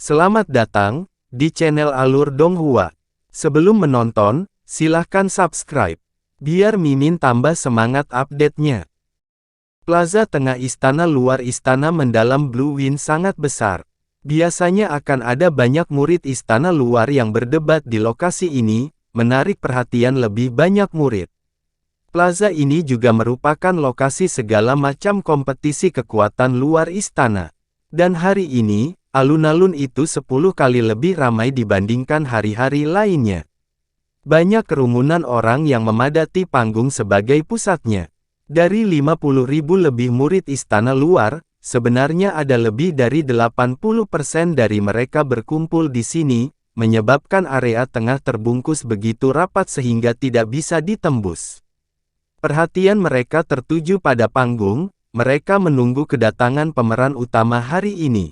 Selamat datang di channel Alur Donghua. Sebelum menonton, silahkan subscribe, biar Mimin tambah semangat update-nya. Plaza tengah istana luar istana mendalam Blue Wind sangat besar. Biasanya akan ada banyak murid istana luar yang berdebat di lokasi ini, menarik perhatian lebih banyak murid. Plaza ini juga merupakan lokasi segala macam kompetisi kekuatan luar istana. Dan hari ini, alun-alun itu 10 kali lebih ramai dibandingkan hari-hari lainnya. Banyak kerumunan orang yang memadati panggung sebagai pusatnya. Dari 50.000 lebih murid istana luar, sebenarnya ada lebih dari 80% dari mereka berkumpul di sini, menyebabkan area tengah terbungkus begitu rapat sehingga tidak bisa ditembus. Perhatian mereka tertuju pada panggung, mereka menunggu kedatangan pemeran utama hari ini.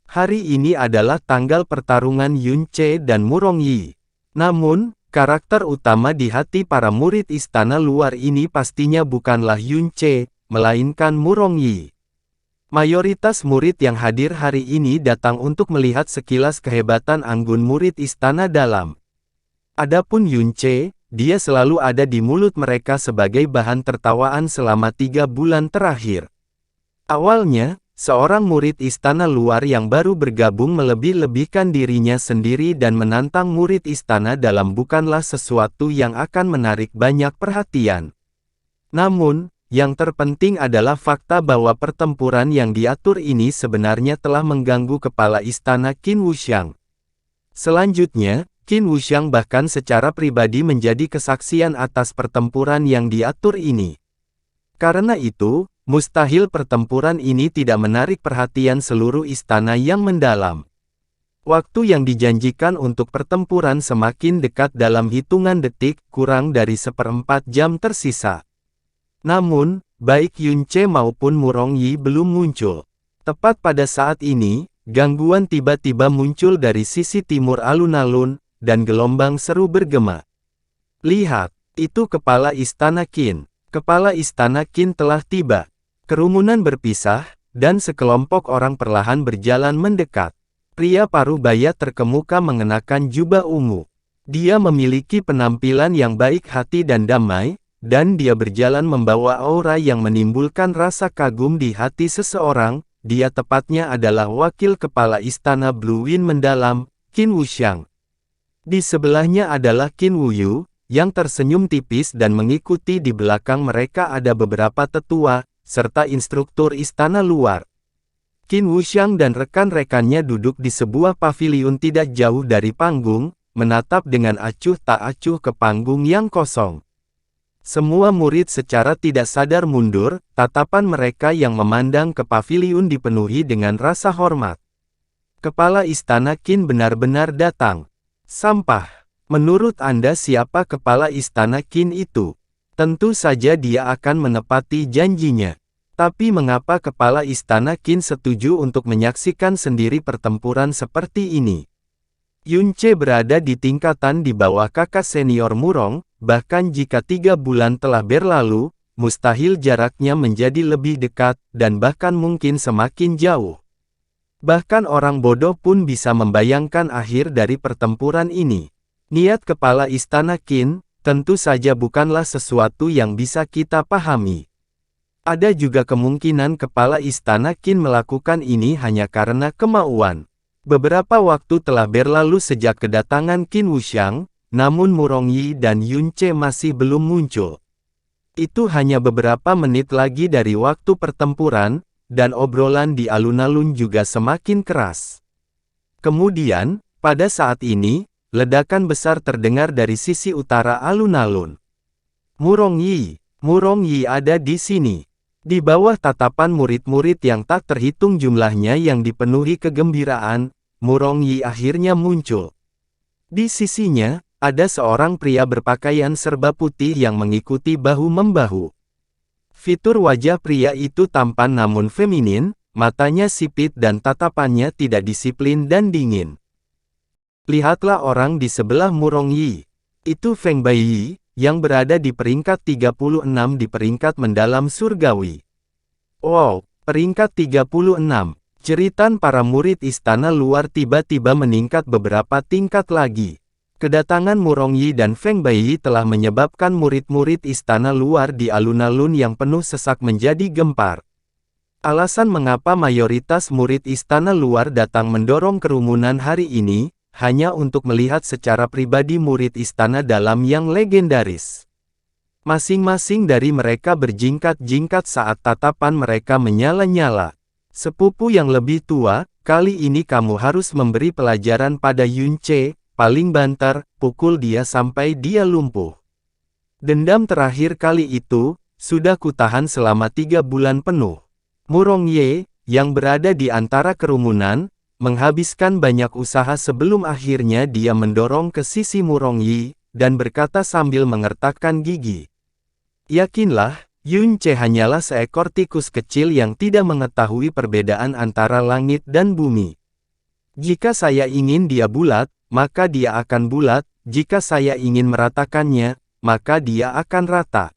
Hari ini adalah tanggal pertarungan Yun Ce dan Murong Yi. Namun, karakter utama di hati para murid istana luar ini pastinya bukanlah Yun Ce, melainkan Murong Yi. Mayoritas murid yang hadir hari ini datang untuk melihat sekilas kehebatan anggun murid istana dalam. Adapun Yun Ce, dia selalu ada di mulut mereka sebagai bahan tertawaan selama 3 bulan terakhir. Awalnya, seorang murid istana luar yang baru bergabung melebih-lebihkan dirinya sendiri dan menantang murid istana dalam bukanlah sesuatu yang akan menarik banyak perhatian. Namun, yang terpenting adalah fakta bahwa pertempuran yang diatur ini sebenarnya telah mengganggu kepala istana Qin Wuxiang. Selanjutnya, Qin Wuxiang bahkan secara pribadi menjadi kesaksian atas pertempuran yang diatur ini. Karena itu, mustahil pertempuran ini tidak menarik perhatian seluruh istana yang mendalam. Waktu yang dijanjikan untuk pertempuran semakin dekat dalam hitungan detik, kurang dari 1/4 jam tersisa. Namun, baik Yun Ce maupun Murong Yi belum muncul. Tepat pada saat ini, gangguan tiba-tiba muncul dari sisi timur alun-alun, dan gelombang seru bergema. Lihat, itu kepala istana Qin. Kepala istana Qin telah tiba. Kerumunan berpisah, dan sekelompok orang perlahan berjalan mendekat. Pria paruh baya terkemuka mengenakan jubah ungu. Dia memiliki penampilan yang baik hati dan damai, dan dia berjalan membawa aura yang menimbulkan rasa kagum di hati seseorang. Dia tepatnya adalah wakil kepala istana Blue Wind mendalam, Qin Wuxiang. Di sebelahnya adalah Qin Wuyu, yang tersenyum tipis dan mengikuti di belakang mereka ada beberapa tetua, serta instruktur istana luar. Qin Wuxiang dan rekan-rekannya duduk di sebuah paviliun tidak jauh dari panggung, menatap dengan acuh tak acuh ke panggung yang kosong. Semua murid secara tidak sadar mundur, tatapan mereka yang memandang ke paviliun dipenuhi dengan rasa hormat. Kepala istana Qin benar-benar datang. Sampah. Menurut Anda siapa kepala istana Qin itu? Tentu saja dia akan menepati janjinya. Tapi mengapa kepala istana Qin setuju untuk menyaksikan sendiri pertempuran seperti ini? Yun Ce berada di tingkatan di bawah kakak senior Murong, bahkan jika 3 bulan telah berlalu, mustahil jaraknya menjadi lebih dekat, dan bahkan mungkin semakin jauh. Bahkan orang bodoh pun bisa membayangkan akhir dari pertempuran ini. Niat kepala istana Qin, tentu saja bukanlah sesuatu yang bisa kita pahami. Ada juga kemungkinan kepala istana Qin melakukan ini hanya karena kemauan. Beberapa waktu telah berlalu sejak kedatangan Qin Wuxiang, namun Murong Yi dan Yun Ce masih belum muncul. Itu hanya beberapa menit lagi dari waktu pertempuran, dan obrolan di alun-alun juga semakin keras. Kemudian, pada saat ini, ledakan besar terdengar dari sisi utara alun-alun. Murong Yi ada di sini. Di bawah tatapan murid-murid yang tak terhitung jumlahnya yang dipenuhi kegembiraan, Murong Yi akhirnya muncul. Di sisinya, ada seorang pria berpakaian serba putih yang mengikuti bahu-membahu. Fitur wajah pria itu tampan namun feminin, matanya sipit dan tatapannya tidak disiplin dan dingin. Lihatlah orang di sebelah Murong Yi. Itu Feng Baiyi, yang berada di peringkat 36 di peringkat mendalam surgawi. Wow, peringkat 36. Jeritan para murid istana luar tiba-tiba meningkat beberapa tingkat lagi. Kedatangan Murong Yi dan Feng Baiyi telah menyebabkan murid-murid istana luar di alun-alun yang penuh sesak menjadi gempar. Alasan mengapa mayoritas murid istana luar datang mendorong kerumunan hari ini, hanya untuk melihat secara pribadi murid istana dalam yang legendaris. Masing-masing dari mereka berjingkat-jingkat saat tatapan mereka menyala-nyala. Sepupu yang lebih tua, kali ini kamu harus memberi pelajaran pada Yunce, paling banter, pukul dia sampai dia lumpuh. Dendam terakhir kali itu, sudah kutahan selama 3 bulan penuh. Murong Ye, yang berada di antara kerumunan, menghabiskan banyak usaha sebelum akhirnya dia mendorong ke sisi Murong Yi, dan berkata sambil mengertakkan gigi. Yakinlah, Yunce hanyalah seekor tikus kecil yang tidak mengetahui perbedaan antara langit dan bumi. Jika saya ingin dia bulat, maka dia akan bulat, jika saya ingin meratakannya, maka dia akan rata.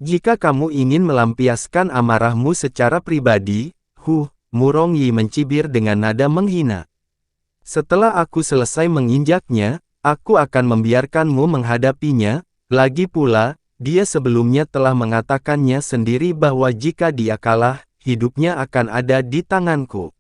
Jika kamu ingin melampiaskan amarahmu secara pribadi, Murong Yi mencibir dengan nada menghina. Setelah aku selesai menginjaknya, aku akan membiarkanmu menghadapinya, lagi pula, dia sebelumnya telah mengatakannya sendiri bahwa jika dia kalah, hidupnya akan ada di tanganku.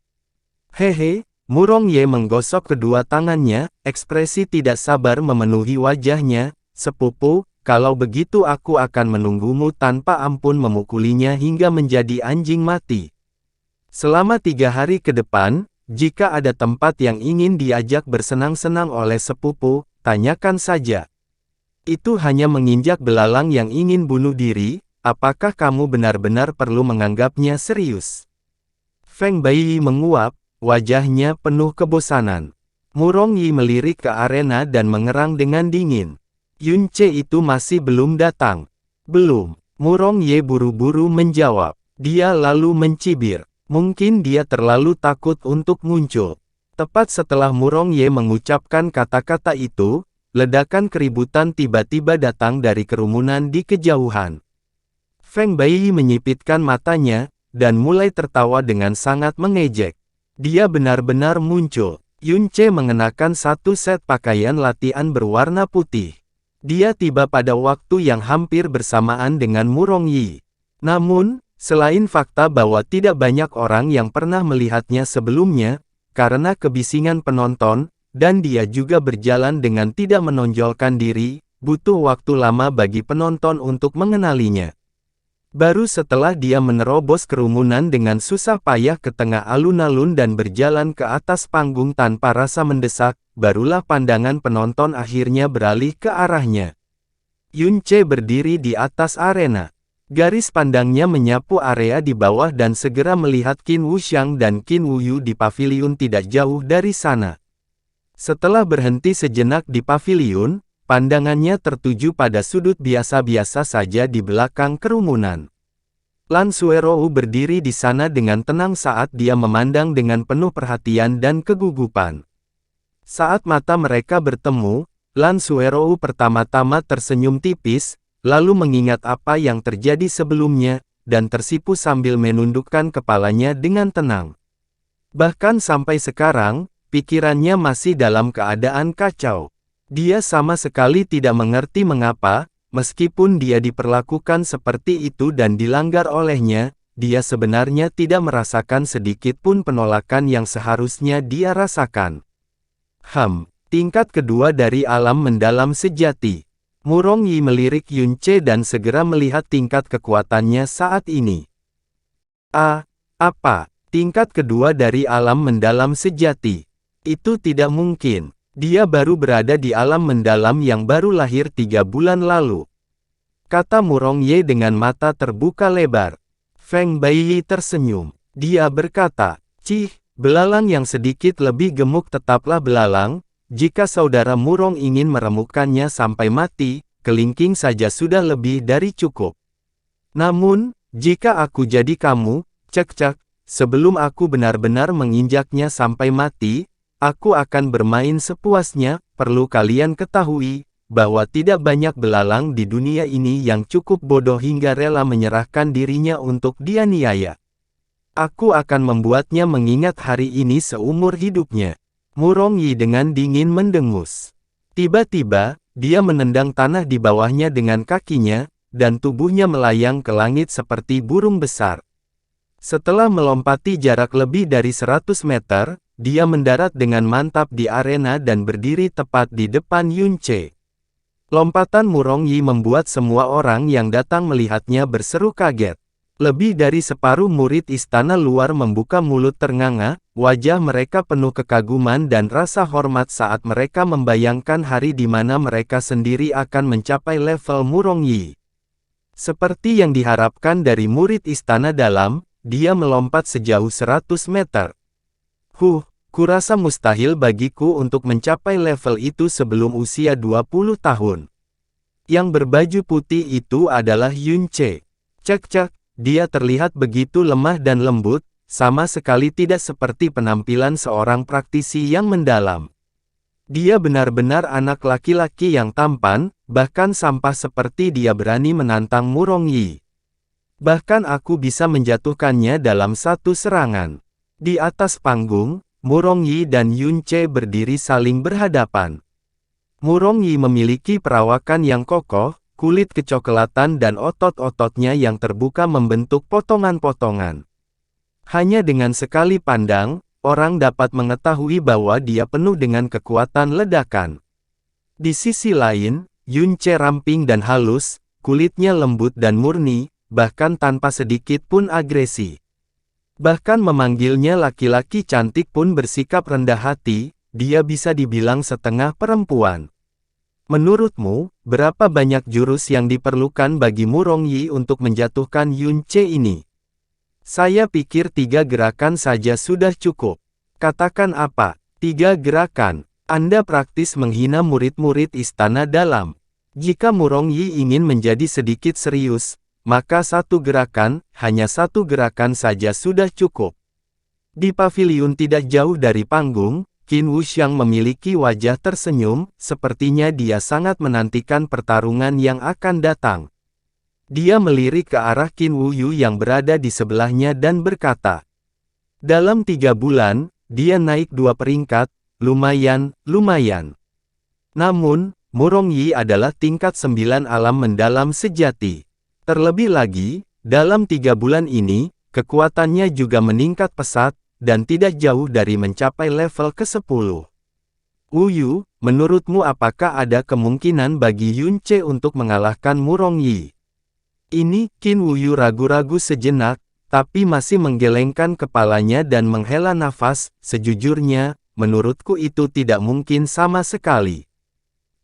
Hehe, Murong Ye menggosok kedua tangannya, ekspresi tidak sabar memenuhi wajahnya. Sepupu, kalau begitu aku akan menunggumu tanpa ampun memukulinya hingga menjadi anjing mati. Selama 3 hari ke depan, jika ada tempat yang ingin diajak bersenang-senang oleh sepupu, tanyakan saja. Itu hanya menginjak belalang yang ingin bunuh diri, apakah kamu benar-benar perlu menganggapnya serius? Feng Baiyi menguap, wajahnya penuh kebosanan. Murong Yi melirik ke arena dan mengerang dengan dingin. Yunce itu masih belum datang. Belum. Murong Yi buru-buru menjawab. Dia lalu mencibir. Mungkin dia terlalu takut untuk muncul. Tepat setelah Murong Yi mengucapkan kata-kata itu, ledakan keributan tiba-tiba datang dari kerumunan di kejauhan. Feng Baiyi menyipitkan matanya, dan mulai tertawa dengan sangat mengejek. Dia benar-benar muncul. Yunce mengenakan satu set pakaian latihan berwarna putih. Dia tiba pada waktu yang hampir bersamaan dengan Murong Yi. Namun, selain fakta bahwa tidak banyak orang yang pernah melihatnya sebelumnya, karena kebisingan penonton, dan dia juga berjalan dengan tidak menonjolkan diri, butuh waktu lama bagi penonton untuk mengenalinya. Baru setelah dia menerobos kerumunan dengan susah payah ke tengah alun-alun dan berjalan ke atas panggung tanpa rasa mendesak, barulah pandangan penonton akhirnya beralih ke arahnya. Yunce berdiri di atas arena. Garis pandangnya menyapu area di bawah dan segera melihat Qin Wuxiang dan Qin Wuyu di paviliun tidak jauh dari sana. Setelah berhenti sejenak di paviliun, pandangannya tertuju pada sudut biasa-biasa saja di belakang kerumunan. Lan Suerou berdiri di sana dengan tenang saat dia memandang dengan penuh perhatian dan kegugupan. Saat mata mereka bertemu, Lan Suerou pertama-tama tersenyum tipis, lalu mengingat apa yang terjadi sebelumnya, dan tersipu sambil menundukkan kepalanya dengan tenang. Bahkan sampai sekarang, pikirannya masih dalam keadaan kacau. Dia sama sekali tidak mengerti mengapa, meskipun dia diperlakukan seperti itu dan dilanggar olehnya, dia sebenarnya tidak merasakan sedikit pun penolakan yang seharusnya dia rasakan. Tingkat kedua dari alam mendalam sejati. Murong Yi melirik Yunce dan segera melihat tingkat kekuatannya saat ini. Apa? Tingkat kedua dari alam mendalam sejati. Itu tidak mungkin. Dia baru berada di alam mendalam yang baru lahir 3 bulan lalu. Kata Murong Ye dengan mata terbuka lebar. Feng Baiyi tersenyum. Dia berkata, belalang yang sedikit lebih gemuk tetaplah belalang. Jika saudara Murong ingin meremukkannya sampai mati, kelingking saja sudah lebih dari cukup. Namun, jika aku jadi kamu, sebelum aku benar-benar menginjaknya sampai mati, aku akan bermain sepuasnya. Perlu kalian ketahui, bahwa tidak banyak belalang di dunia ini yang cukup bodoh hingga rela menyerahkan dirinya untuk dianiaya. Aku akan membuatnya mengingat hari ini seumur hidupnya. Murong Yi dengan dingin mendengus. Tiba-tiba, dia menendang tanah di bawahnya dengan kakinya, dan tubuhnya melayang ke langit seperti burung besar. Setelah melompati jarak lebih dari 100 meter, dia mendarat dengan mantap di arena dan berdiri tepat di depan Yun Ce. Lompatan Murong Yi membuat semua orang yang datang melihatnya berseru kaget. Lebih dari separuh murid istana luar membuka mulut ternganga, wajah mereka penuh kekaguman dan rasa hormat saat mereka membayangkan hari di mana mereka sendiri akan mencapai level Murong Yi. Seperti yang diharapkan dari murid istana dalam, dia melompat sejauh 100 meter. Kurasa mustahil bagiku untuk mencapai level itu sebelum usia 20 tahun. Yang berbaju putih itu adalah Yun Ce. Cek. Dia terlihat begitu lemah dan lembut, sama sekali tidak seperti penampilan seorang praktisi yang mendalam. Dia benar-benar anak laki-laki yang tampan, bahkan sampah seperti dia berani menantang Murong Yi. Bahkan aku bisa menjatuhkannya dalam satu serangan. Di atas panggung, Murong Yi dan Yun Ce berdiri saling berhadapan. Murong Yi memiliki perawakan yang kokoh, kulit kecoklatan dan otot-ototnya yang terbuka membentuk potongan-potongan. Hanya dengan sekali pandang, orang dapat mengetahui bahwa dia penuh dengan kekuatan ledakan. Di sisi lain, Yun Ce ramping dan halus, kulitnya lembut dan murni, bahkan tanpa sedikit pun agresi. Bahkan memanggilnya laki-laki cantik pun bersikap rendah hati, dia bisa dibilang setengah perempuan. Menurutmu, berapa banyak jurus yang diperlukan bagi Murong Yi untuk menjatuhkan Yun Ce ini? Saya pikir 3 gerakan saja sudah cukup. Katakan apa? 3 gerakan. Anda praktis menghina murid-murid istana dalam. Jika Murong Yi ingin menjadi sedikit serius, maka hanya satu gerakan saja sudah cukup. Di paviliun tidak jauh dari panggung, Qin Wuxiang memiliki wajah tersenyum, sepertinya dia sangat menantikan pertarungan yang akan datang. Dia melirik ke arah Qin Wuyu yang berada di sebelahnya dan berkata, "Dalam 3 bulan, dia naik 2 peringkat, lumayan. Namun, Murong Yi adalah tingkat 9 alam mendalam sejati. Terlebih lagi, dalam 3 bulan ini, kekuatannya juga meningkat pesat, dan tidak jauh dari mencapai level ke-10. Wuyu, menurutmu apakah ada kemungkinan bagi Yun Ce untuk mengalahkan Murong Yi?" Ini, Qin Wuyu ragu-ragu sejenak, tapi masih menggelengkan kepalanya dan menghela nafas. Sejujurnya, menurutku itu tidak mungkin sama sekali.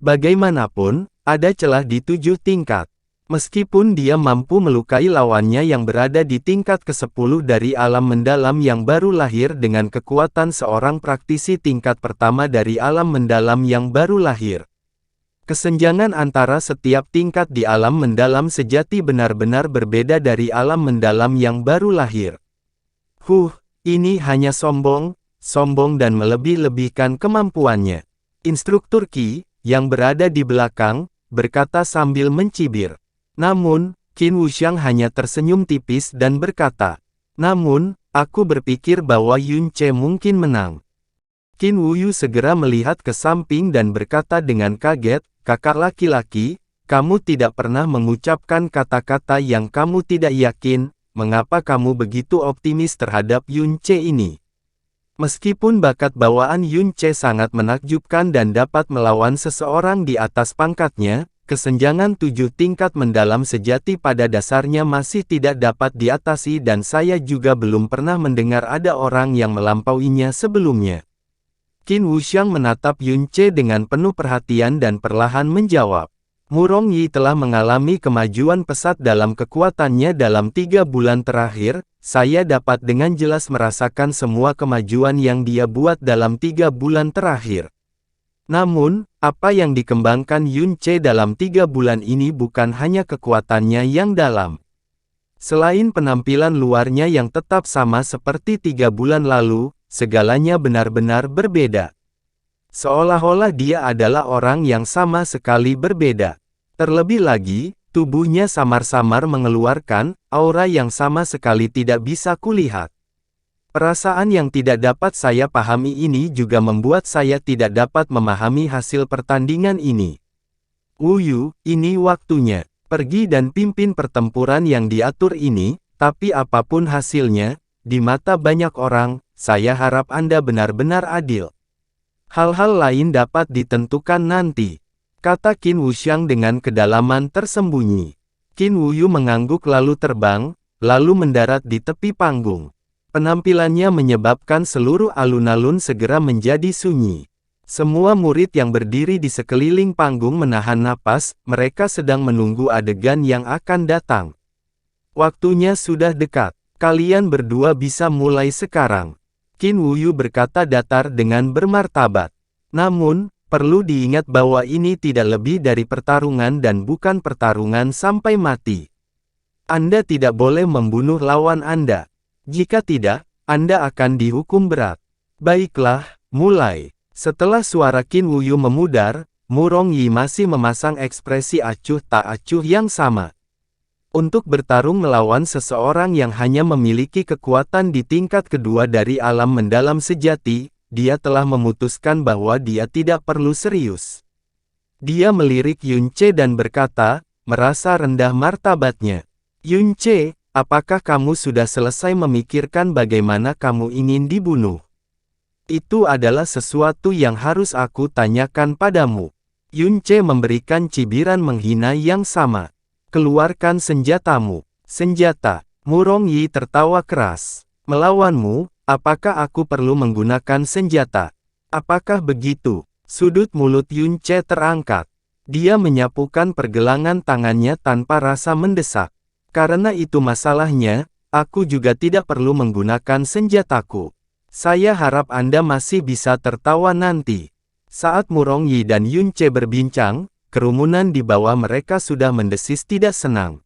Bagaimanapun, ada celah di 7 tingkat. Meskipun dia mampu melukai lawannya yang berada di tingkat ke-10 dari alam mendalam yang baru lahir dengan kekuatan seorang praktisi tingkat pertama dari alam mendalam yang baru lahir. Kesenjangan antara setiap tingkat di alam mendalam sejati benar-benar berbeda dari alam mendalam yang baru lahir. Ini hanya sombong dan melebih-lebihkan kemampuannya. Instruktur Qi, yang berada di belakang, berkata sambil mencibir. Namun, Qin Wuxiang hanya tersenyum tipis dan berkata, "Namun, aku berpikir bahwa Yun Ce mungkin menang." Qin Wuyu segera melihat ke samping dan berkata dengan kaget, "Kakak laki-laki, kamu tidak pernah mengucapkan kata-kata yang kamu tidak yakin, mengapa kamu begitu optimis terhadap Yun Ce ini?" Meskipun bakat bawaan Yun Ce sangat menakjubkan dan dapat melawan seseorang di atas pangkatnya, kesenjangan 7 tingkat mendalam sejati pada dasarnya masih tidak dapat diatasi dan saya juga belum pernah mendengar ada orang yang melampauinya sebelumnya. Qin Wuxiang menatap Yun Ce dengan penuh perhatian dan perlahan menjawab, "Murong Yi telah mengalami kemajuan pesat dalam kekuatannya dalam 3 bulan terakhir, saya dapat dengan jelas merasakan semua kemajuan yang dia buat dalam 3 bulan terakhir. Namun, apa yang dikembangkan Yun Ce dalam 3 bulan ini bukan hanya kekuatannya yang dalam. Selain penampilan luarnya yang tetap sama seperti 3 bulan lalu, segalanya benar-benar berbeda. Seolah-olah dia adalah orang yang sama sekali berbeda. Terlebih lagi, tubuhnya samar-samar mengeluarkan aura yang sama sekali tidak bisa kulihat. Perasaan yang tidak dapat saya pahami ini juga membuat saya tidak dapat memahami hasil pertandingan ini. Wu Yu, ini waktunya. Pergi dan pimpin pertempuran yang diatur ini, tapi apapun hasilnya, di mata banyak orang, saya harap Anda benar-benar adil. Hal-hal lain dapat ditentukan nanti, kata Qin Wuxiang dengan kedalaman tersembunyi. Qin Wu Yu mengangguk lalu terbang, lalu mendarat di tepi panggung. Penampilannya menyebabkan seluruh alun-alun segera menjadi sunyi. Semua murid yang berdiri di sekeliling panggung menahan napas, mereka sedang menunggu adegan yang akan datang. Waktunya sudah dekat, kalian berdua bisa mulai sekarang. Qin Wu Yu berkata datar dengan bermartabat. Namun, perlu diingat bahwa ini tidak lebih dari pertarungan dan bukan pertarungan sampai mati. Anda tidak boleh membunuh lawan Anda. Jika tidak, Anda akan dihukum berat. Baiklah, mulai. Setelah suara Qin Wu Yu memudar, Mu Rongyi masih memasang ekspresi acuh tak acuh yang sama. Untuk bertarung melawan seseorang yang hanya memiliki kekuatan di tingkat kedua dari alam mendalam sejati, dia telah memutuskan bahwa dia tidak perlu serius. Dia melirik Yun Ce dan berkata, merasa rendah martabatnya. Yun Ce, apakah kamu sudah selesai memikirkan bagaimana kamu ingin dibunuh? Itu adalah sesuatu yang harus aku tanyakan padamu. Yun Ce memberikan cibiran menghina yang sama. Keluarkan senjatamu. Senjata. Mu Rongyi tertawa keras. Melawanmu, apakah aku perlu menggunakan senjata? Apakah begitu? Sudut mulut Yun Ce terangkat. Dia menyapukan pergelangan tangannya tanpa rasa mendesak. Karena itu masalahnya, aku juga tidak perlu menggunakan senjataku. Saya harap Anda masih bisa tertawa nanti. Saat Mu Rongyi dan Yun Ce berbincang, kerumunan di bawah mereka sudah mendesis tidak senang.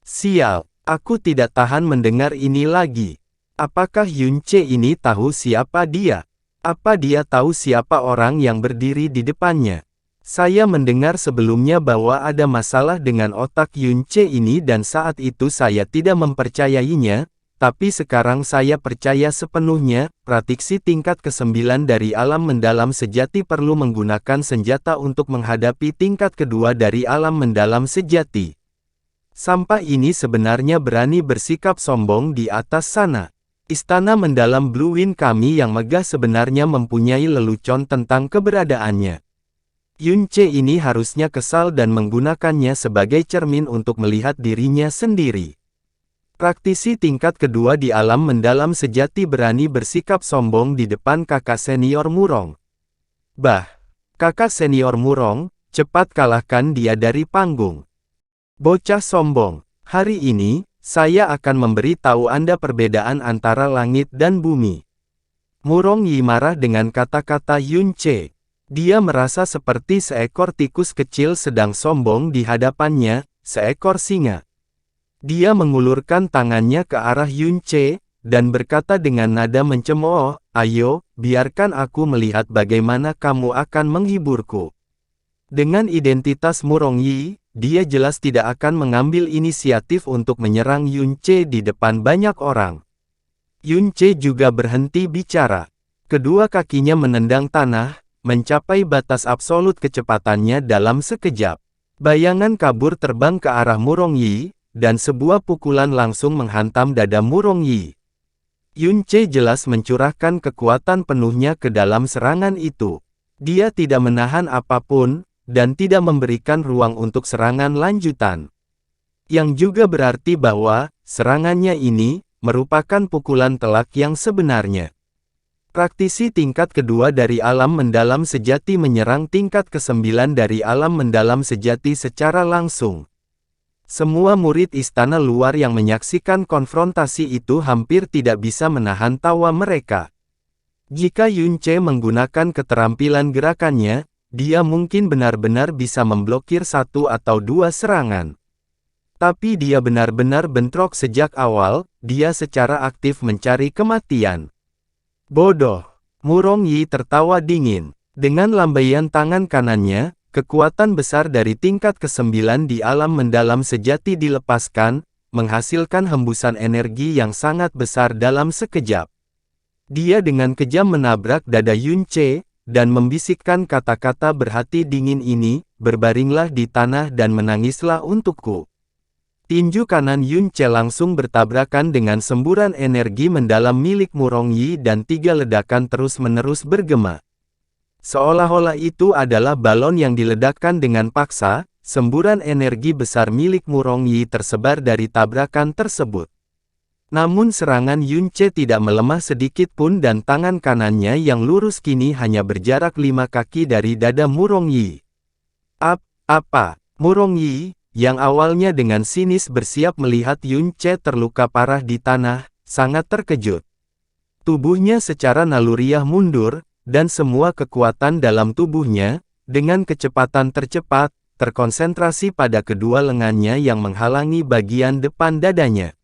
Sial, aku tidak tahan mendengar ini lagi. Apakah Yun Ce ini tahu siapa dia? Apa dia tahu siapa orang yang berdiri di depannya? Saya mendengar sebelumnya bahwa ada masalah dengan otak Yun Ce ini dan saat itu saya tidak mempercayainya, tapi sekarang saya percaya sepenuhnya. Praktisi tingkat ke-9 dari alam mendalam sejati perlu menggunakan senjata untuk menghadapi tingkat kedua dari alam mendalam sejati. Sampah ini sebenarnya berani bersikap sombong di atas sana. Istana mendalam Blue Wind kami yang megah sebenarnya mempunyai lelucon tentang keberadaannya. Yun Ce ini harusnya kesal dan menggunakannya sebagai cermin untuk melihat dirinya sendiri. Praktisi tingkat kedua di alam mendalam sejati berani bersikap sombong di depan kakak senior Murong. Bah, kakak senior Murong, cepat kalahkan dia dari panggung. Bocah sombong, hari ini, saya akan memberi tahu Anda perbedaan antara langit dan bumi. Mu Rongyi marah dengan kata-kata Yun Ce. Dia merasa seperti seekor tikus kecil sedang sombong di hadapannya, seekor singa. Dia mengulurkan tangannya ke arah Yun Ce, dan berkata dengan nada mencemooh, ayo, biarkan aku melihat bagaimana kamu akan menghiburku. Dengan identitas Mu Rongyi, dia jelas tidak akan mengambil inisiatif untuk menyerang Yun Ce di depan banyak orang. Yun Ce juga berhenti bicara. Kedua kakinya menendang tanah, mencapai batas absolut kecepatannya dalam sekejap. Bayangan kabur terbang ke arah Mu Rongyi, dan sebuah pukulan langsung menghantam dada Mu Rongyi. Yun Ce jelas mencurahkan kekuatan penuhnya ke dalam serangan itu. Dia tidak menahan apapun, dan tidak memberikan ruang untuk serangan lanjutan. Yang juga berarti bahwa, serangannya ini, merupakan pukulan telak yang sebenarnya. Praktisi tingkat kedua dari alam mendalam sejati menyerang tingkat ke-9 dari alam mendalam sejati secara langsung. Semua murid istana luar yang menyaksikan konfrontasi itu hampir tidak bisa menahan tawa mereka. Jika Yun Ce menggunakan keterampilan gerakannya, dia mungkin benar-benar bisa memblokir satu atau dua serangan. Tapi dia benar-benar bentrok sejak awal, dia secara aktif mencari kematian. Bodoh. Mu Rongyi tertawa dingin. Dengan lambaian tangan kanannya, kekuatan besar dari tingkat ke-9 di alam mendalam sejati dilepaskan, menghasilkan hembusan energi yang sangat besar dalam sekejap. Dia dengan kejam menabrak dada Yun Che, dan membisikkan kata-kata berhati dingin ini, berbaringlah di tanah dan menangislah untukku. Tinju kanan Yun Che langsung bertabrakan dengan semburan energi mendalam milik Murong Yi dan 3 ledakan terus-menerus bergema. Seolah-olah itu adalah balon yang diledakkan dengan paksa, semburan energi besar milik Murong Yi tersebar dari tabrakan tersebut. Namun serangan Yun Che tidak melemah sedikit pun dan tangan kanannya yang lurus kini hanya berjarak 5 kaki dari dada Murong Yi. Apa? Murong Yi, yang awalnya dengan sinis bersiap melihat Yun Che terluka parah di tanah, sangat terkejut. Tubuhnya secara naluriah mundur, dan semua kekuatan dalam tubuhnya, dengan kecepatan tercepat, terkonsentrasi pada kedua lengannya yang menghalangi bagian depan dadanya.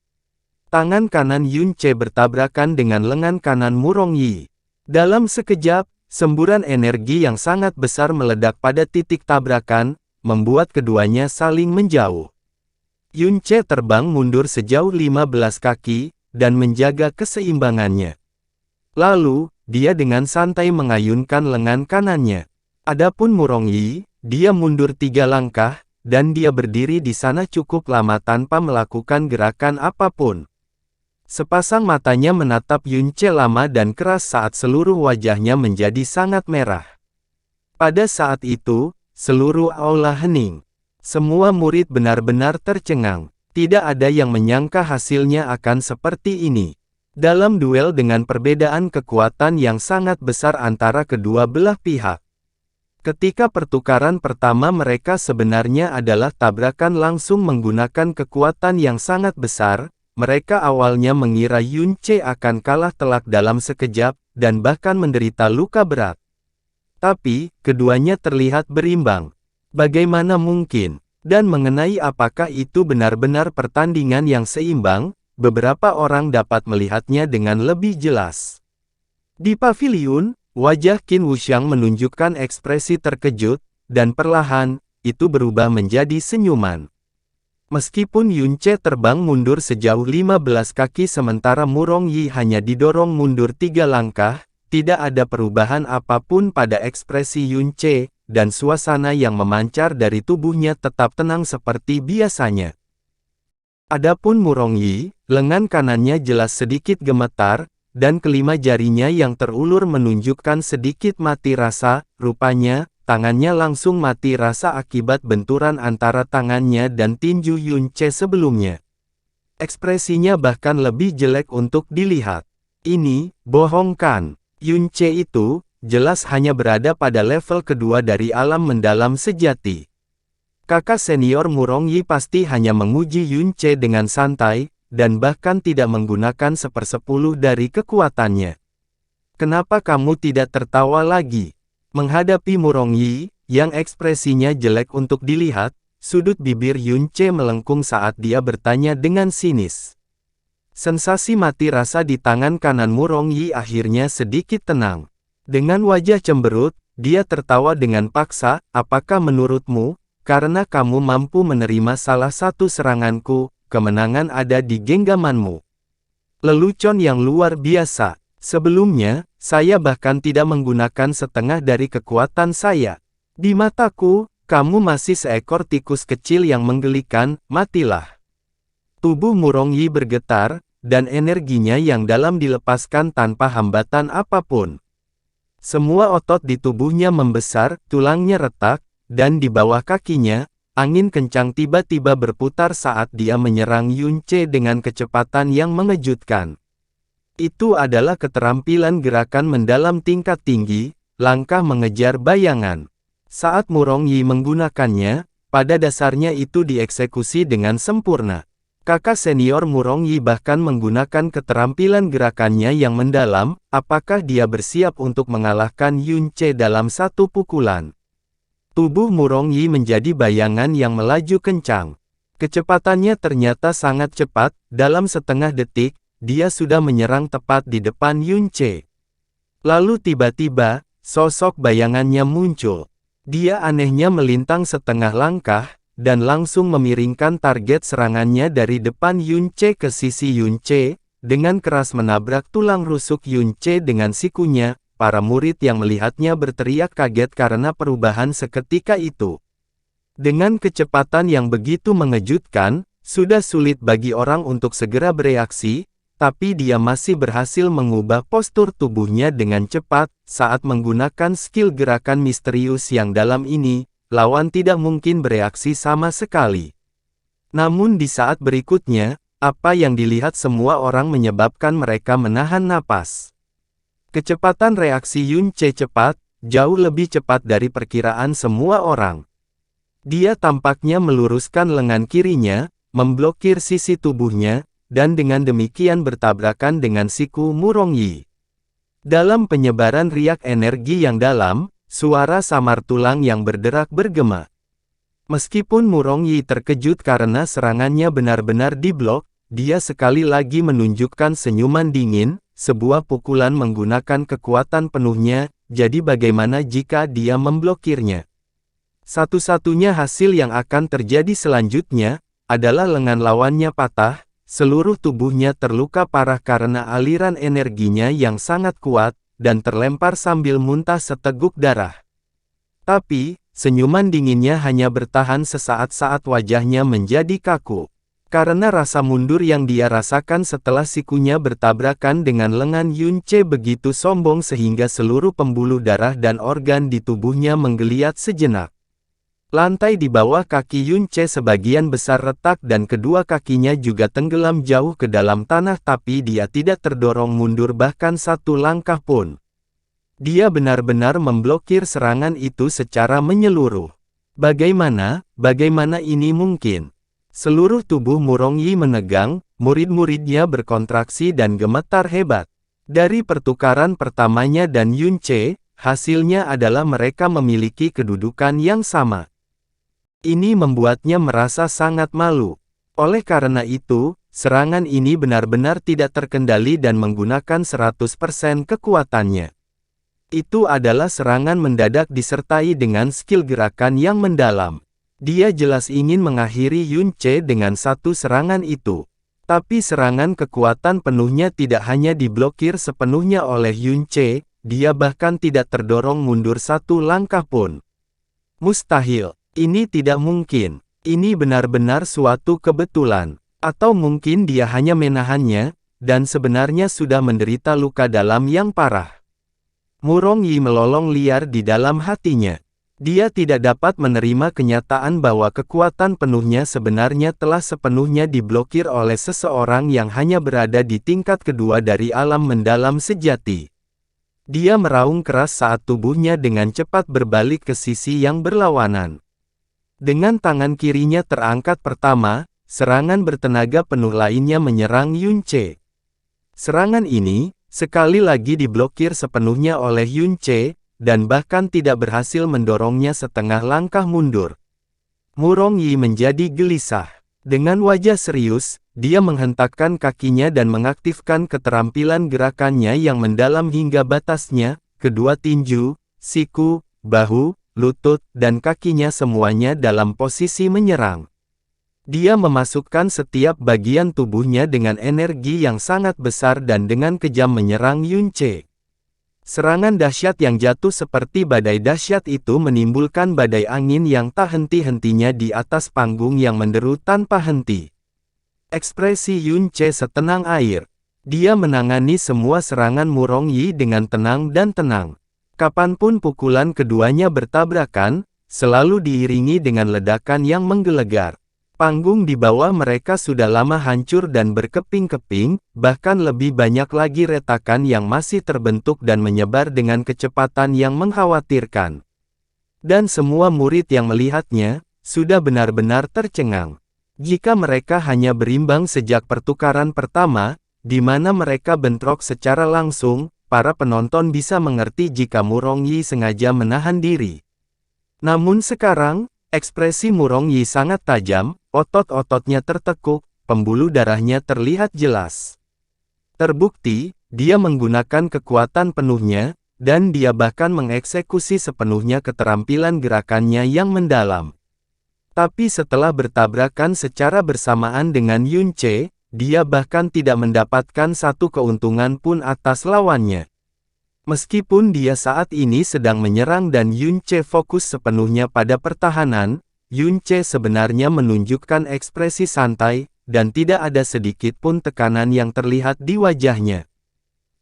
Tangan kanan Yun Che bertabrakan dengan lengan kanan Murong Yi. Dalam sekejap, semburan energi yang sangat besar meledak pada titik tabrakan, membuat keduanya saling menjauh. Yun Che terbang mundur sejauh 15 kaki, dan menjaga keseimbangannya. Lalu, dia dengan santai mengayunkan lengan kanannya. Adapun Murong Yi, dia mundur 3 langkah, dan dia berdiri di sana cukup lama tanpa melakukan gerakan apapun. Sepasang matanya menatap Yun Che lama dan keras saat seluruh wajahnya menjadi sangat merah. Pada saat itu, seluruh aula hening. Semua murid benar-benar tercengang. Tidak ada yang menyangka hasilnya akan seperti ini. Dalam duel dengan perbedaan kekuatan yang sangat besar antara kedua belah pihak. Ketika pertukaran pertama mereka sebenarnya adalah tabrakan langsung menggunakan kekuatan yang sangat besar. Mereka awalnya mengira Yun Che akan kalah telak dalam sekejap, dan bahkan menderita luka berat. Tapi, keduanya terlihat berimbang. Bagaimana mungkin? Dan mengenai apakah itu benar-benar pertandingan yang seimbang, beberapa orang dapat melihatnya dengan lebih jelas. Di paviliun, wajah Qin Wuxiang menunjukkan ekspresi terkejut, dan perlahan, itu berubah menjadi senyuman. Meskipun Yun Che terbang mundur sejauh 15 kaki sementara Murong Yi hanya didorong mundur 3 langkah, tidak ada perubahan apapun pada ekspresi Yun Che, dan suasana yang memancar dari tubuhnya tetap tenang seperti biasanya. Adapun Murong Yi, lengan kanannya jelas sedikit gemetar, dan kelima jarinya yang terulur menunjukkan sedikit mati rasa, rupanya, tangannya langsung mati rasa akibat benturan antara tangannya dan tinju Yun Che sebelumnya. Ekspresinya bahkan lebih jelek untuk dilihat. Ini, bohong kan? Yun Che itu, jelas hanya berada pada level kedua dari alam mendalam sejati. Kakak senior Murong Yi pasti hanya menguji Yun Che dengan santai, dan bahkan tidak menggunakan 1/10 dari kekuatannya. Kenapa kamu tidak tertawa lagi? Menghadapi Murong Yi, yang ekspresinya jelek untuk dilihat, sudut bibir Yun Che melengkung saat dia bertanya dengan sinis. Sensasi mati rasa di tangan kanan Murong Yi akhirnya sedikit tenang. Dengan wajah cemberut, dia tertawa dengan paksa, apakah menurutmu, karena kamu mampu menerima salah satu seranganku, kemenangan ada di genggamanmu? Lelucon yang luar biasa. Sebelumnya, saya bahkan tidak menggunakan setengah dari kekuatan saya. Di mataku, kamu masih seekor tikus kecil yang menggelikan, matilah. Tubuh Murong Yi bergetar, dan energinya yang dalam dilepaskan tanpa hambatan apapun. Semua otot di tubuhnya membesar, tulangnya retak, dan di bawah kakinya, angin kencang tiba-tiba berputar saat dia menyerang Yun Che dengan kecepatan yang mengejutkan. Itu adalah keterampilan gerakan mendalam tingkat tinggi, langkah mengejar bayangan. Saat Murong Yi menggunakannya, pada dasarnya itu dieksekusi dengan sempurna. Kakak senior Murong Yi bahkan menggunakan keterampilan gerakannya yang mendalam, apakah dia bersiap untuk mengalahkan Yun Che dalam satu pukulan? Tubuh Murong Yi menjadi bayangan yang melaju kencang. Kecepatannya ternyata sangat cepat, dalam setengah detik, dia sudah menyerang tepat di depan Yun Che. Lalu tiba-tiba, sosok bayangannya muncul. Dia anehnya melintang setengah langkah, dan langsung memiringkan target serangannya dari depan Yun Che ke sisi Yun Che, dengan keras menabrak tulang rusuk Yun Ce dengan sikunya. Para murid yang melihatnya berteriak kaget karena perubahan seketika itu. Dengan kecepatan yang begitu mengejutkan, sudah sulit bagi orang untuk segera bereaksi, tapi dia masih berhasil mengubah postur tubuhnya dengan cepat. Saat menggunakan skill gerakan misterius yang dalam ini, lawan tidak mungkin bereaksi sama sekali. Namun di saat berikutnya, apa yang dilihat semua orang menyebabkan mereka menahan napas. Kecepatan reaksi Yun Ce cepat, jauh lebih cepat dari perkiraan semua orang. Dia tampaknya meluruskan lengan kirinya, memblokir sisi tubuhnya, dan dengan demikian bertabrakan dengan siku Murong Yi. Dalam penyebaran riak energi yang dalam, suara samar tulang yang berderak bergema. Meskipun Murong Yi terkejut karena serangannya benar-benar diblok, dia sekali lagi menunjukkan senyuman dingin. Sebuah pukulan menggunakan kekuatan penuhnya, jadi bagaimana jika dia memblokirnya? Satu-satunya hasil yang akan terjadi selanjutnya, adalah lengan lawannya patah, seluruh tubuhnya terluka parah karena aliran energinya yang sangat kuat, dan terlempar sambil muntah seteguk darah. Tapi, senyuman dinginnya hanya bertahan sesaat saat wajahnya menjadi kaku. Karena rasa mundur yang dia rasakan setelah sikunya bertabrakan dengan lengan Yun Ce begitu sombong sehingga seluruh pembuluh darah dan organ di tubuhnya menggeliat sejenak. Lantai di bawah kaki Yun Ce sebagian besar retak dan kedua kakinya juga tenggelam jauh ke dalam tanah tapi dia tidak terdorong mundur bahkan satu langkah pun. Dia benar-benar memblokir serangan itu secara menyeluruh. Bagaimana ini mungkin? Seluruh tubuh Murong Yi menegang, murid-muridnya berkontraksi dan gemetar hebat. Dari pertukaran pertamanya dan Yun Ce, hasilnya adalah mereka memiliki kedudukan yang sama. Ini membuatnya merasa sangat malu. Oleh karena itu, serangan ini benar-benar tidak terkendali dan menggunakan 100% kekuatannya. Itu adalah serangan mendadak disertai dengan skill gerakan yang mendalam. Dia jelas ingin mengakhiri Yun Ce dengan satu serangan itu. Tapi serangan kekuatan penuhnya tidak hanya diblokir sepenuhnya oleh Yun Ce, dia bahkan tidak terdorong mundur satu langkah pun. Mustahil. Ini tidak mungkin. Ini benar-benar suatu kebetulan. Atau mungkin dia hanya menahannya, dan sebenarnya sudah menderita luka dalam yang parah. Murong Yi melolong liar di dalam hatinya. Dia tidak dapat menerima kenyataan bahwa kekuatan penuhnya sebenarnya telah sepenuhnya diblokir oleh seseorang yang hanya berada di tingkat kedua dari alam mendalam sejati. Dia meraung keras saat tubuhnya dengan cepat berbalik ke sisi yang berlawanan. Dengan tangan kirinya terangkat pertama, serangan bertenaga penuh lainnya menyerang Yun Ce. Serangan ini, sekali lagi diblokir sepenuhnya oleh Yun Ce, dan bahkan tidak berhasil mendorongnya setengah langkah mundur. Murong Yi menjadi gelisah. Dengan wajah serius, dia menghentakkan kakinya dan mengaktifkan keterampilan gerakannya yang mendalam hingga batasnya, kedua tinju, siku, bahu, lutut, dan kakinya semuanya dalam posisi menyerang. Dia memasukkan setiap bagian tubuhnya dengan energi yang sangat besar dan dengan kejam menyerang Yun Ce. Serangan dahsyat yang jatuh seperti badai dahsyat itu menimbulkan badai angin yang tak henti-hentinya di atas panggung yang menderu tanpa henti. Ekspresi Yun Ce setenang air. Dia menangani semua serangan Murong Yi dengan tenang dan tenang. Kapanpun pukulan keduanya bertabrakan, selalu diiringi dengan ledakan yang menggelegar. Panggung di bawah mereka sudah lama hancur dan berkeping-keping, bahkan lebih banyak lagi retakan yang masih terbentuk dan menyebar dengan kecepatan yang mengkhawatirkan. Dan semua murid yang melihatnya, sudah benar-benar tercengang. Jika mereka hanya berimbang sejak pertukaran pertama, di mana mereka bentrok secara langsung, para penonton bisa mengerti jika Murong Yi sengaja menahan diri. Namun sekarang, ekspresi Murong Yi sangat tajam, otot-ototnya tertekuk, pembuluh darahnya terlihat jelas. Terbukti, dia menggunakan kekuatan penuhnya, dan dia bahkan mengeksekusi sepenuhnya keterampilan gerakannya yang mendalam. Tapi setelah bertabrakan secara bersamaan dengan Yun Ce, dia bahkan tidak mendapatkan satu keuntungan pun atas lawannya. Meskipun dia saat ini sedang menyerang dan Yun Ce fokus sepenuhnya pada pertahanan, Yun Ce sebenarnya menunjukkan ekspresi santai, dan tidak ada sedikit pun tekanan yang terlihat di wajahnya.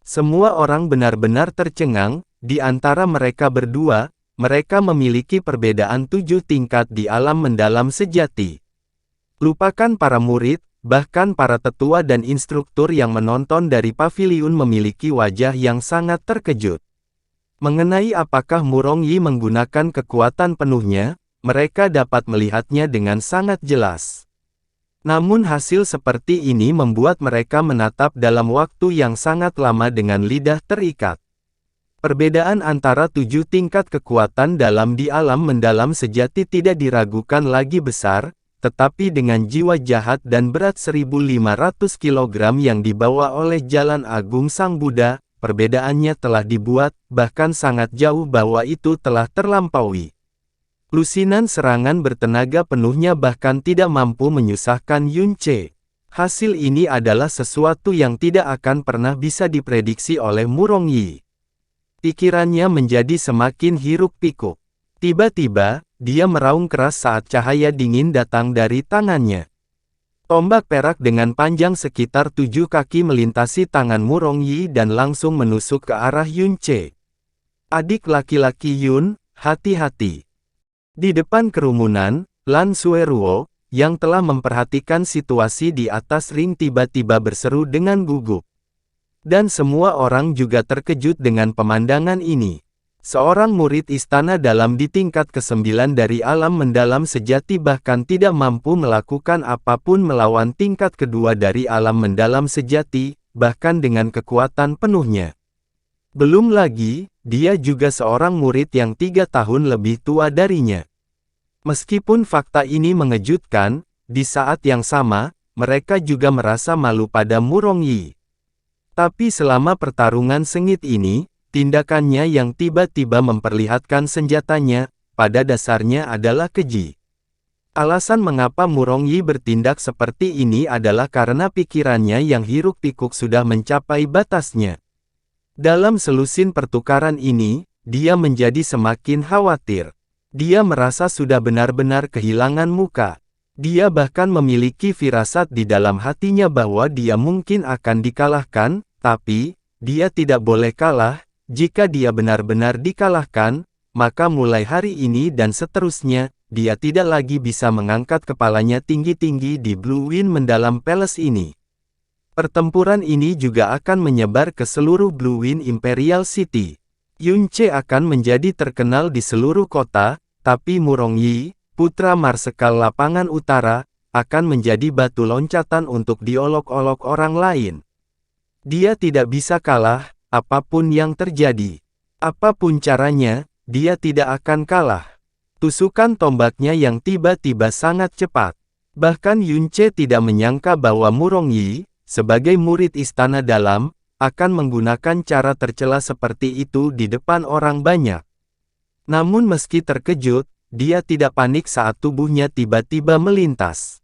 Semua orang benar-benar tercengang, di antara mereka berdua, mereka memiliki perbedaan 7 tingkat di alam mendalam sejati. Lupakan para murid, bahkan para tetua dan instruktur yang menonton dari paviliun memiliki wajah yang sangat terkejut. Mengenai apakah Murong Yi menggunakan kekuatan penuhnya, mereka dapat melihatnya dengan sangat jelas. Namun hasil seperti ini membuat mereka menatap dalam waktu yang sangat lama dengan lidah terikat. Perbedaan antara 7 tingkat kekuatan dalam di alam mendalam sejati tidak diragukan lagi besar, tetapi dengan jiwa jahat dan berat 1.500 kg yang dibawa oleh Jalan Agung Sang Buddha, perbedaannya telah dibuat, bahkan sangat jauh bahwa itu telah terlampaui. Lusinan serangan bertenaga penuhnya bahkan tidak mampu menyusahkan Yun Ce. Hasil ini adalah sesuatu yang tidak akan pernah bisa diprediksi oleh Murong Yi. Pikirannya menjadi semakin hiruk-pikuk. Tiba-tiba, dia meraung keras saat cahaya dingin datang dari tangannya. Tombak perak dengan panjang sekitar 7 kaki melintasi tangan Murong Yi dan langsung menusuk ke arah Yun Ce. Adik laki-laki Yun, hati-hati. Di depan kerumunan, Lan Sueruo, yang telah memperhatikan situasi di atas ring tiba-tiba berseru dengan gugup. Dan semua orang juga terkejut dengan pemandangan ini. Seorang murid istana dalam di tingkat ke-9 dari alam mendalam sejati bahkan tidak mampu melakukan apapun melawan tingkat kedua dari alam mendalam sejati, bahkan dengan kekuatan penuhnya. Belum lagi, dia juga seorang murid yang 3 tahun lebih tua darinya. Meskipun fakta ini mengejutkan, di saat yang sama, mereka juga merasa malu pada Murong Yi. Tapi selama pertarungan sengit ini, tindakannya yang tiba-tiba memperlihatkan senjatanya, pada dasarnya adalah keji. Alasan mengapa Murong Yi bertindak seperti ini adalah karena pikirannya yang hiruk-pikuk sudah mencapai batasnya. Dalam selusin pertukaran ini, dia menjadi semakin khawatir. Dia merasa sudah benar-benar kehilangan muka. Dia bahkan memiliki firasat di dalam hatinya bahwa dia mungkin akan dikalahkan, tapi, dia tidak boleh kalah. Jika dia benar-benar dikalahkan, maka mulai hari ini dan seterusnya, dia tidak lagi bisa mengangkat kepalanya tinggi-tinggi di Blue Wind mendalam Palace ini. Pertempuran ini juga akan menyebar ke seluruh Blue Wind Imperial City. Yun Ce akan menjadi terkenal di seluruh kota, tapi Murong Yi, putra Marsekal Lapangan Utara, akan menjadi batu loncatan untuk diolok-olok orang lain. Dia tidak bisa kalah, apapun yang terjadi. Apapun caranya, dia tidak akan kalah. Tusukan tombaknya yang tiba-tiba sangat cepat. Bahkan Yun Ce tidak menyangka bahwa Murong Yi, sebagai murid istana dalam, akan menggunakan cara tercela seperti itu di depan orang banyak. Namun meski terkejut, dia tidak panik saat tubuhnya tiba-tiba melintas.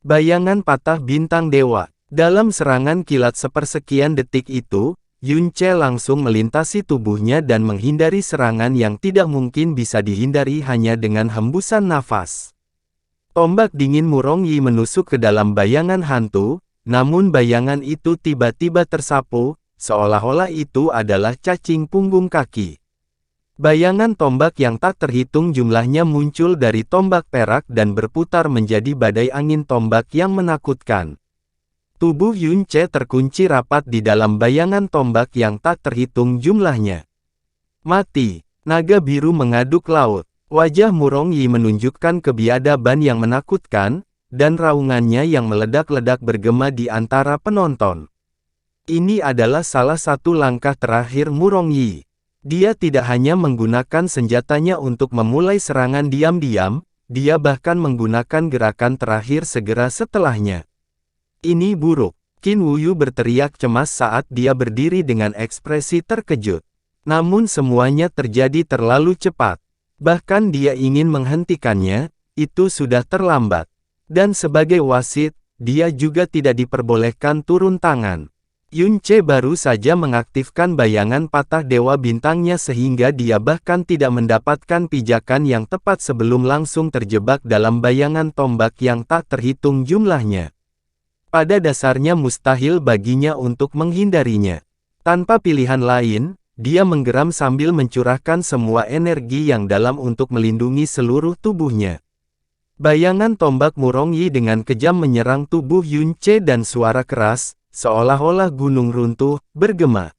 Bayangan patah bintang dewa. Dalam serangan kilat sepersekian detik itu, Yun Ce langsung melintasi tubuhnya dan menghindari serangan yang tidak mungkin bisa dihindari hanya dengan hembusan nafas. Tombak dingin Murong Yi menusuk ke dalam bayangan hantu, namun bayangan itu tiba-tiba tersapu, seolah-olah itu adalah cacing punggung kaki. Bayangan tombak yang tak terhitung jumlahnya muncul dari tombak perak dan berputar menjadi badai angin tombak yang menakutkan. Tubuh Yun Ce terkunci rapat di dalam bayangan tombak yang tak terhitung jumlahnya. Mati, naga biru mengaduk laut. Wajah Murong Yi menunjukkan kebiadaban yang menakutkan, dan raungannya yang meledak-ledak bergema di antara penonton. Ini adalah salah satu langkah terakhir Murong Yi. Dia tidak hanya menggunakan senjatanya untuk memulai serangan diam-diam, dia bahkan menggunakan gerakan terakhir segera setelahnya. Ini buruk. Qin Wuyu berteriak cemas saat dia berdiri dengan ekspresi terkejut. Namun semuanya terjadi terlalu cepat. Bahkan dia ingin menghentikannya, itu sudah terlambat. Dan sebagai wasit, dia juga tidak diperbolehkan turun tangan. Yun Ce baru saja mengaktifkan bayangan patah Dewa Bintangnya sehingga dia bahkan tidak mendapatkan pijakan yang tepat sebelum langsung terjebak dalam bayangan tombak yang tak terhitung jumlahnya. Pada dasarnya mustahil baginya untuk menghindarinya. Tanpa pilihan lain, dia menggeram sambil mencurahkan semua energi yang dalam untuk melindungi seluruh tubuhnya. Bayangan tombak Murong Yi dengan kejam menyerang tubuh Yun Ce dan suara keras, seolah-olah gunung runtuh, bergema.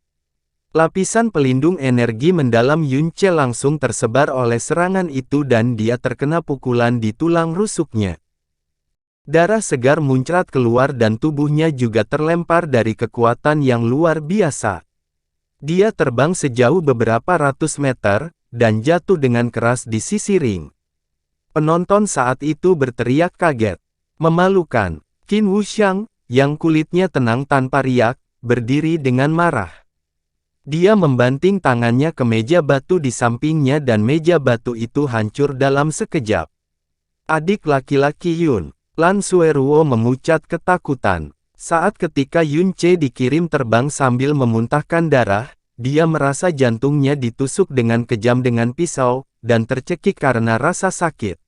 Lapisan pelindung energi mendalam Yun Ce langsung tersebar oleh serangan itu dan dia terkena pukulan di tulang rusuknya. Darah segar muncrat keluar dan tubuhnya juga terlempar dari kekuatan yang luar biasa. Dia terbang sejauh beberapa ratus meter, dan jatuh dengan keras di sisi ring. Penonton saat itu berteriak kaget. Memalukan, Qin Wuxiang, yang kulitnya tenang tanpa riak, berdiri dengan marah. Dia membanting tangannya ke meja batu di sampingnya dan meja batu itu hancur dalam sekejap. Adik laki-laki Yun, Lan Sueruo memucat ketakutan. Saat ketika Yun Ce dikirim terbang sambil memuntahkan darah, dia merasa jantungnya ditusuk dengan kejam dengan pisau, dan tercekik karena rasa sakit.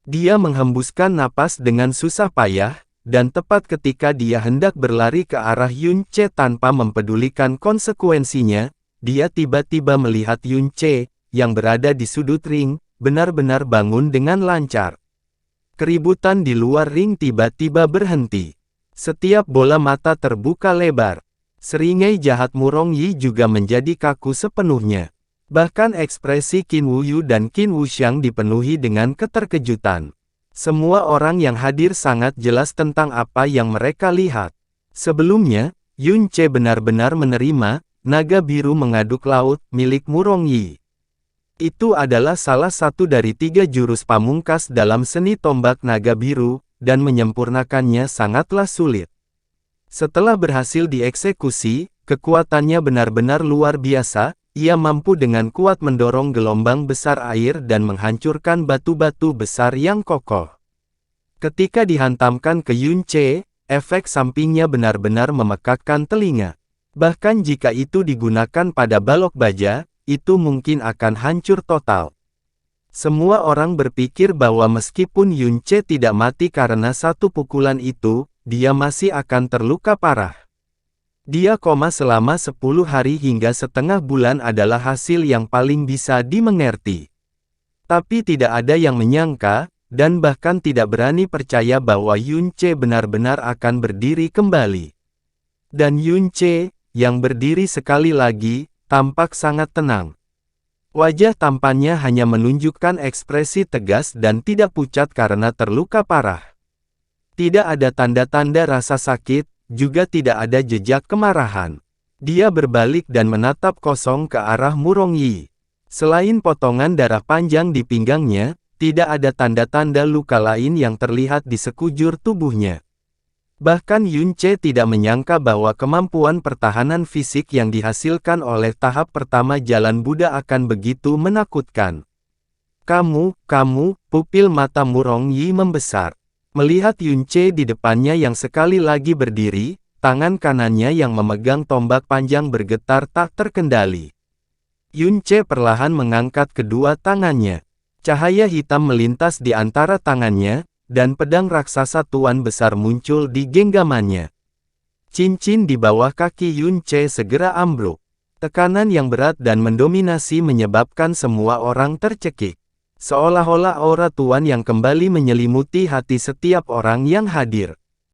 Dia menghembuskan napas dengan susah payah, dan tepat ketika dia hendak berlari ke arah Yun Ce tanpa mempedulikan konsekuensinya, dia tiba-tiba melihat Yun Ce, yang berada di sudut ring, benar-benar bangun dengan lancar. Keributan di luar ring tiba-tiba berhenti. Setiap bola mata terbuka lebar. Seringai jahat Murong Yi juga menjadi kaku sepenuhnya. Bahkan ekspresi Qin Wuyu dan Qin Wuxiang dipenuhi dengan keterkejutan. Semua orang yang hadir sangat jelas tentang apa yang mereka lihat. Sebelumnya, Yun Ce benar-benar menerima naga biru mengaduk laut milik Murong Yi. Itu adalah salah satu dari 3 jurus pamungkas dalam seni tombak naga biru, dan menyempurnakannya sangatlah sulit. Setelah berhasil dieksekusi, kekuatannya benar-benar luar biasa. Ia mampu dengan kuat mendorong gelombang besar air dan menghancurkan batu-batu besar yang kokoh. Ketika dihantamkan ke Yun Ce, efek sampingnya benar-benar memekakkan telinga. Bahkan jika itu digunakan pada balok baja, itu mungkin akan hancur total. Semua orang berpikir bahwa meskipun Yun Ce tidak mati karena satu pukulan itu, dia masih akan terluka parah. Dia koma selama 10 hari hingga setengah bulan adalah hasil yang paling bisa dimengerti. Tapi tidak ada yang menyangka, dan bahkan tidak berani percaya bahwa Yun Ce benar-benar akan berdiri kembali. Dan Yun Ce, yang berdiri sekali lagi, tampak sangat tenang. Wajah tampannya hanya menunjukkan ekspresi tegas dan tidak pucat karena terluka parah. Tidak ada tanda-tanda rasa sakit, juga tidak ada jejak kemarahan. Dia berbalik dan menatap kosong ke arah Murong Yi. Selain potongan darah panjang di pinggangnya, tidak ada tanda-tanda luka lain yang terlihat di sekujur tubuhnya. Bahkan Yun Ce tidak menyangka bahwa kemampuan pertahanan fisik yang dihasilkan oleh tahap pertama Jalan Buddha akan begitu menakutkan. Kamu, pupil mata Murong Yi membesar. Melihat Yun Ce di depannya yang sekali lagi berdiri, tangan kanannya yang memegang tombak panjang bergetar tak terkendali. Yun Ce perlahan mengangkat kedua tangannya. Cahaya hitam melintas di antara tangannya, dan pedang raksasa tuan besar muncul di genggamannya. Cincin di bawah kaki Yun Ce segera ambruk. Tekanan yang berat dan mendominasi menyebabkan semua orang tercekik. Seolah-olah aura tuan yang kembali menyelimuti hati setiap orang yang hadir.